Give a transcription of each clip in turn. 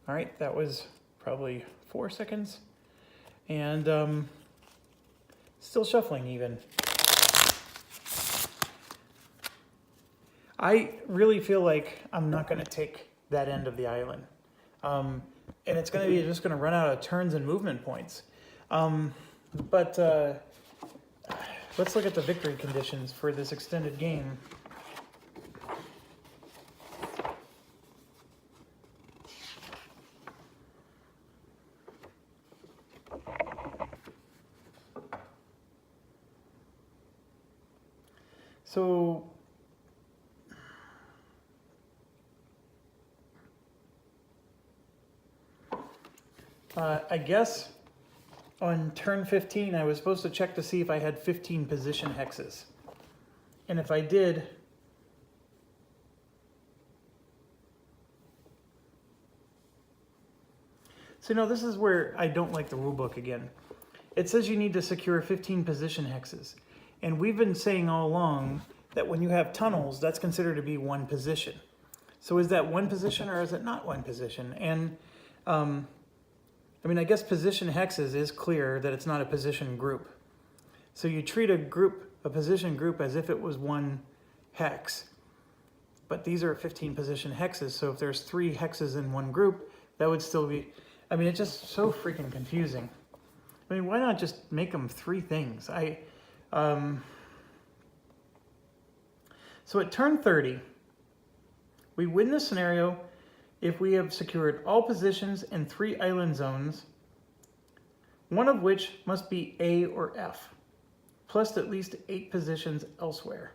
All right, that was probably 4 seconds. And still shuffling even. I really feel like I'm not going to take that end of the island. And it's going to be just going to run out of turns and movement points. But let's look at the victory conditions for this extended game. So I guess on turn 15, I was supposed to check to see if I had 15 position hexes. And if I did, so no, this is where I don't like the rule book again. It says you need to secure 15 position hexes. And we've been saying all along that when you have tunnels, that's considered to be one position. So is that one position or is it not one position? And I mean, I guess position hexes is clear that it's not a position group. So you treat a position group as if it was one hex. But these are 15 position hexes. So if there's 3 hexes in one group, that would still be, I mean, it's just so freaking confusing. I mean, why not just make them 3 things? So at turn 30, we win the scenario if we have secured all positions in 3 island zones, one of which must be A or F, plus at least 8 positions elsewhere.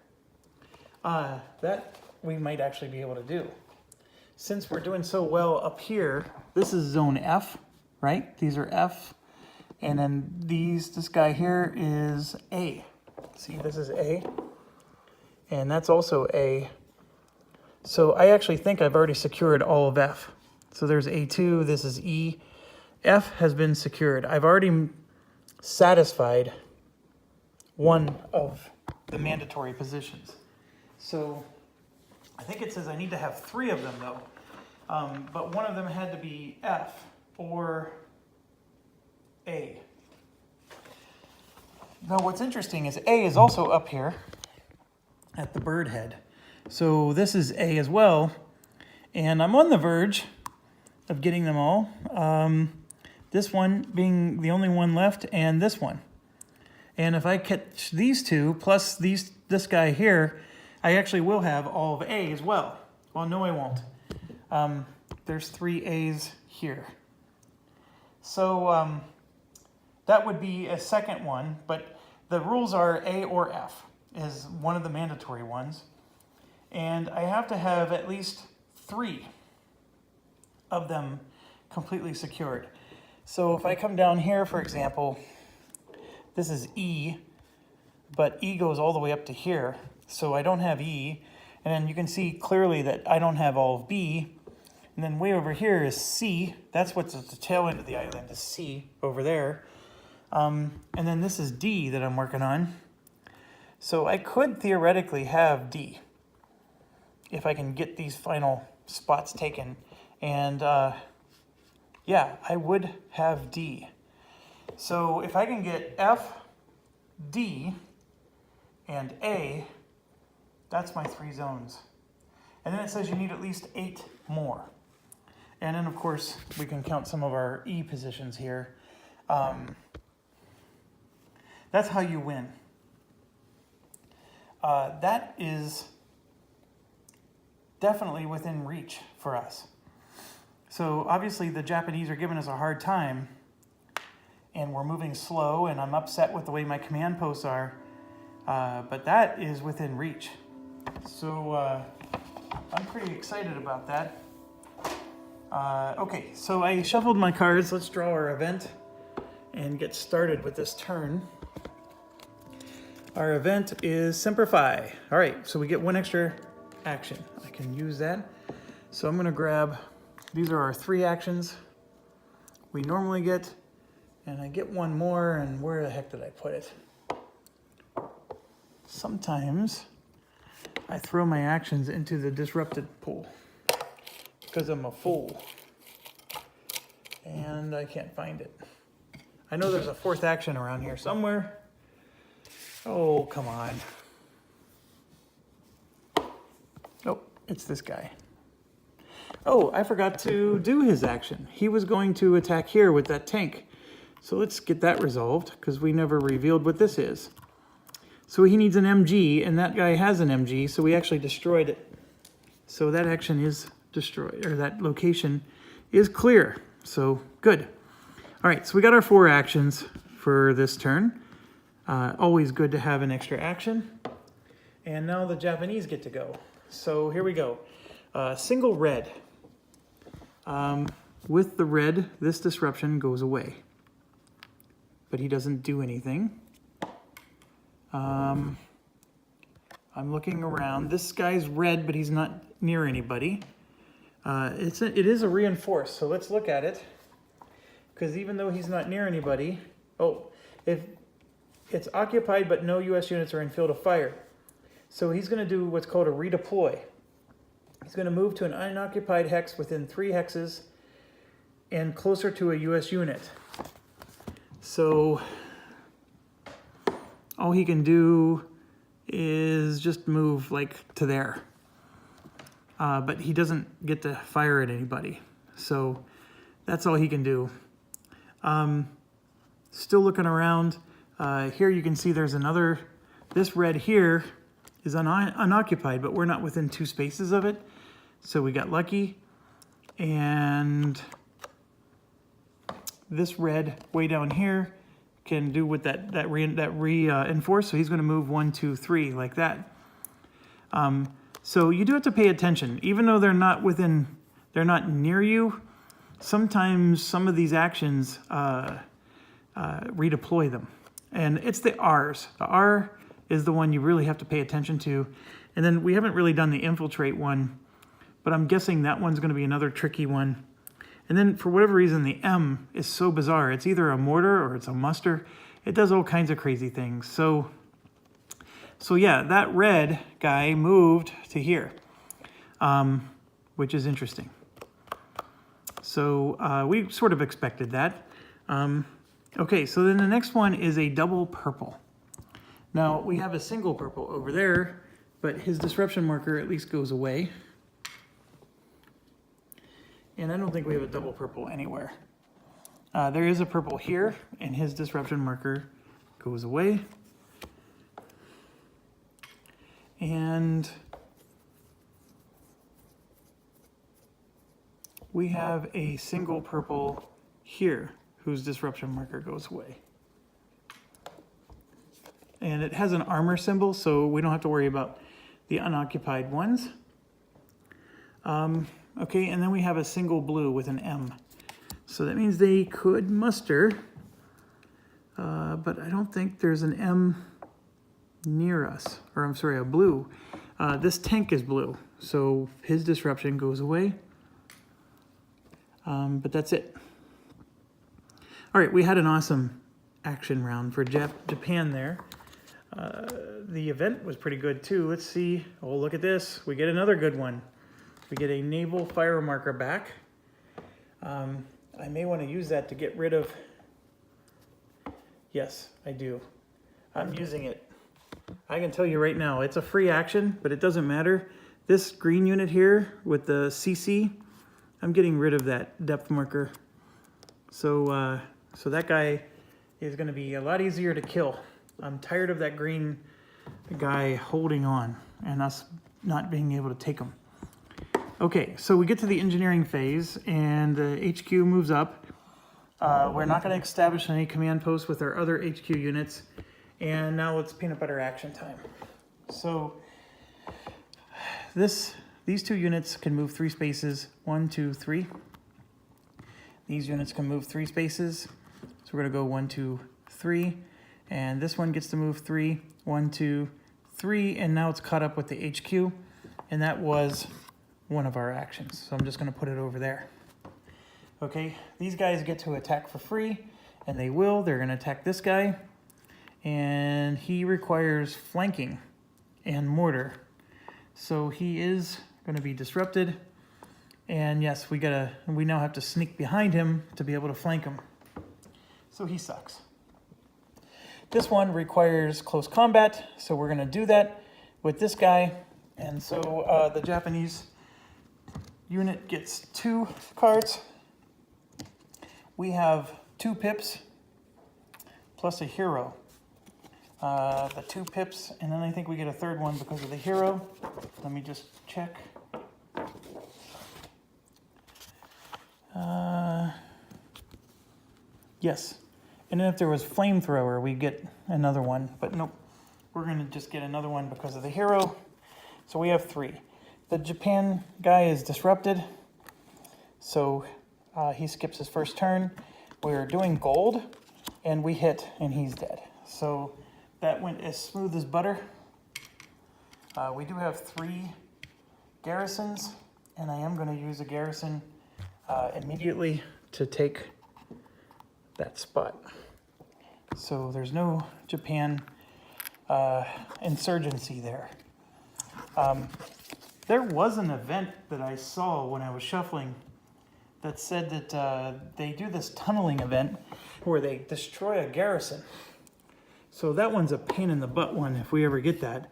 That we might actually be able to do. Since we're doing so well up here, this is zone F, right? These are F, and then this guy here is A. See, this is A, and that's also A. So I actually think I've already secured all of F. So there's A2, this is E. F has been secured. I've already satisfied one of the mandatory positions. So I think it says I need to have 3 of them though. But one of them had to be F or A. Now what's interesting is A is also up here at the bird head. So this is A as well, and I'm on the verge of getting them all. This one being the only one left, and this one. And if I catch these 2, plus this guy here, I actually will have all of A as well. Well, no, I won't. There's 3 A's here. So that would be a second one, but the rules are A or F is one of the mandatory ones. And I have to have at least 3 of them completely secured. So if I come down here, for example, this is E, but E goes all the way up to here. So I don't have E. And then you can see clearly that I don't have all of B. And then way over here is C. That's what's at the tail end of the island, is C over there. And then this is D that I'm working on. So I could theoretically have D if I can get these final spots taken. And yeah, I would have D. So if I can get F, D, and A, that's my 3 zones. And then it says you need at least 8 more. And then of course, we can count some of our E positions here. That's how you win. That is definitely within reach for us. So obviously the Japanese are giving us a hard time, and we're moving slow, and I'm upset with the way my command posts are, but that is within reach. So I'm pretty excited about that. Okay, so I shuffled my cards. Let's draw our event and get started with this turn. Our event is Simplify. All right, so we get 1 extra action. I can use that. So I'm gonna grab, these are our 3 actions we normally get, and I get 1 more, and where the heck did I put it? Sometimes I throw my actions into the disrupted pool because I'm a fool. And I can't find it. I know there's a fourth action around here somewhere. Oh, come on. Oh, it's this guy. Oh, I forgot to do his action. He was going to attack here with that tank. So let's get that resolved, because we never revealed what this is. So he needs an MG, and that guy has an MG, so we actually destroyed it. So that action is destroyed, or that location is clear. So good. All right, so we got our 4 actions for this turn. Always good to have an extra action. And now the Japanese get to go. So here we go. Single red. With the red, this disruption goes away. But he doesn't do anything. I'm looking around. This guy's red, but he's not near anybody. It is a reinforced, so let's look at it. Because even though he's not near anybody, if it's occupied but no U.S. units are in field of fire. So he's going to do what's called a redeploy. He's going to move to an unoccupied hex within 3 hexes and closer to a U.S. unit. So all he can do is just move like to there. But he doesn't get to fire at anybody. So that's all he can do. Still looking around. Here you can see there's another, this red here is unoccupied, but we're not within 2 spaces of it. So we got lucky. And this red way down here can do with that reinforce. So he's going to move 1, 2, 3 like that. So you do have to pay attention, even though they're not near you. Sometimes some of these actions redeploy them, and it's the R's. The R is the one you really have to pay attention to, and then we haven't really done the infiltrate one, but I'm guessing that one's going to be another tricky one. And then for whatever reason, the M is so bizarre. It's either a mortar or it's a muster. It does all kinds of crazy things. So yeah, that red guy moved to here, which is interesting. So we sort of expected that. Okay, so then the next one is a double purple. Now we have a single purple over there, but his disruption marker at least goes away. And I don't think we have a double purple anywhere. There is a purple here, and his disruption marker goes away. And we have a single purple here whose disruption marker goes away. And it has an armor symbol, so we don't have to worry about the unoccupied ones. Okay, and then we have a single blue with an M. So that means they could muster, but I don't think there's an M near us, or I'm sorry, a blue. This tank is blue, so his disruption goes away. But that's it. All right, we had an awesome action round for Japan there. The event was pretty good too. Let's see. Oh, look at this. We get another good one. We get a naval fire marker back. I may want to use that to get rid of... Yes, I do. I'm using it. I can tell you right now, it's a free action, but it doesn't matter. This green unit here with the CC, I'm getting rid of that depth marker. So that guy is going to be a lot easier to kill. I'm tired of that green guy holding on and us not being able to take him. Okay, so we get to the engineering phase and the HQ moves up. We're not going to establish any command posts with our other HQ units. And now it's peanut butter action time. So these 2 units can move 3 spaces, 1, 2, 3. These units can move 3 spaces. So we're gonna go 1, 2, 3. And this one gets to move 3, 1, 2, 3. And now it's caught up with the HQ. And that was one of our actions. So I'm just gonna put it over there. Okay, these guys get to attack for free, and they will. They're gonna attack this guy. And he requires flanking and mortar. So he is going to be disrupted. And yes, we now have to sneak behind him to be able to flank him. So he sucks. This one requires close combat, so we're gonna do that with this guy. And so the Japanese unit gets 2 cards. We have 2 pips plus a hero. The 2 pips, and then I think we get a 3rd one because of the hero. Let me just check. Yes, and then if there was flamethrower, we get another one, but nope. We're gonna just get another one because of the hero. So we have 3. The Japan guy is disrupted, so he skips his first turn. We're doing gold, and we hit, and he's dead. So that went as smooth as butter. We do have 3 garrisons, and I am gonna use a garrison immediately to take that spot. So there's no Japan insurgency there. There was an event that I saw when I was shuffling that said that they do this tunneling event where they destroy a garrison. So that one's a pain in the butt one if we ever get that.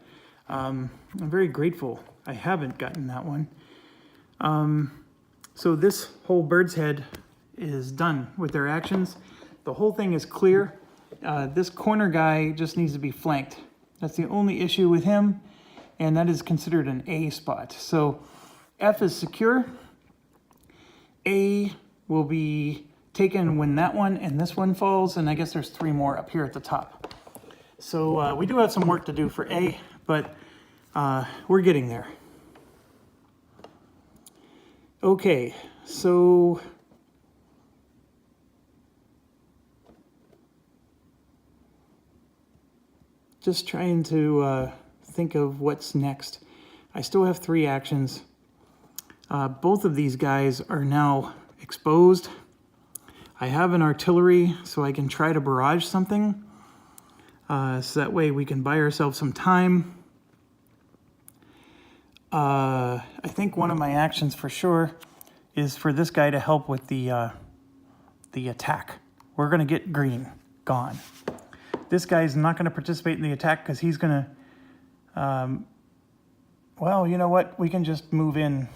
I'm very grateful I haven't gotten that one. So this whole bird's head is done with their actions. The whole thing is clear. This corner guy just needs to be flanked. That's the only issue with him, and that is considered an A spot. So F is secure. A will be taken when that one and this one falls, and I guess there's 3 more up here at the top. So we do have some work to do for A, but we're getting there. Okay, so just trying to think of what's next. I still have 3 actions. Both of these guys are now exposed. I have an artillery, so I can try to barrage something. So that way we can buy ourselves some time. I think one of my actions for sure is for this guy to help with the attack. We're gonna get green, gone. This guy's not gonna participate in the attack because he's gonna, well, you know what? We can just move in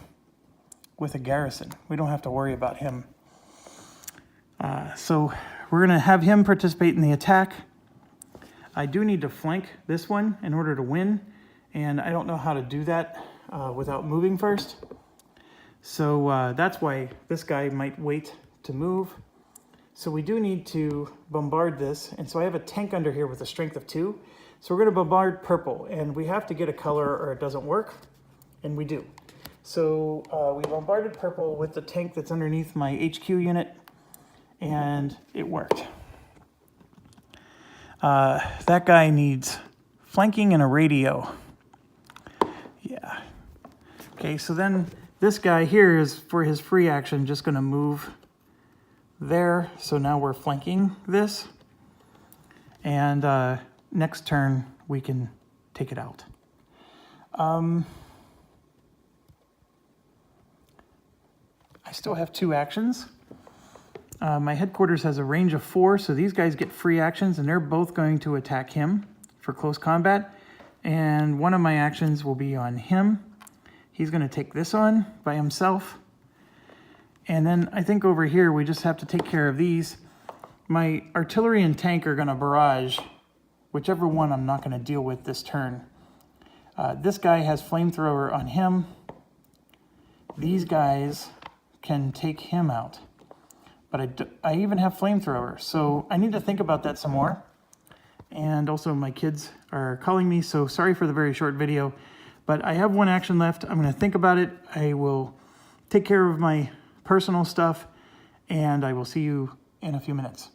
with a garrison. We don't have to worry about him. So we're gonna have him participate in the attack. I do need to flank this one in order to win, and I don't know how to do that without moving first. So that's why this guy might wait to move. So we do need to bombard this, and so I have a tank under here with a strength of 2. So we're gonna bombard purple, and we have to get a color or it doesn't work, and we do. So we bombarded purple with the tank that's underneath my HQ unit, and it worked. That guy needs flanking and a radio. Yeah. Okay, so then this guy here is, for his free action, just gonna move there. So now we're flanking this. And next turn, we can take it out. I still have 2 actions. My headquarters has a range of 4, so these guys get free actions, and they're both going to attack him for close combat. And one of my actions will be on him. He's going to take this on by himself. And then I think over here we just have to take care of these. My artillery and tank are going to barrage whichever one I'm not going to deal with this turn. This guy has flamethrower on him. These guys can take him out. But I even have flamethrower, so I need to think about that some more. And also my kids are calling me, so sorry for the very short video. But I have 1 action left. I'm going to think about it. I will take care of my personal stuff, and I will see you in a few minutes.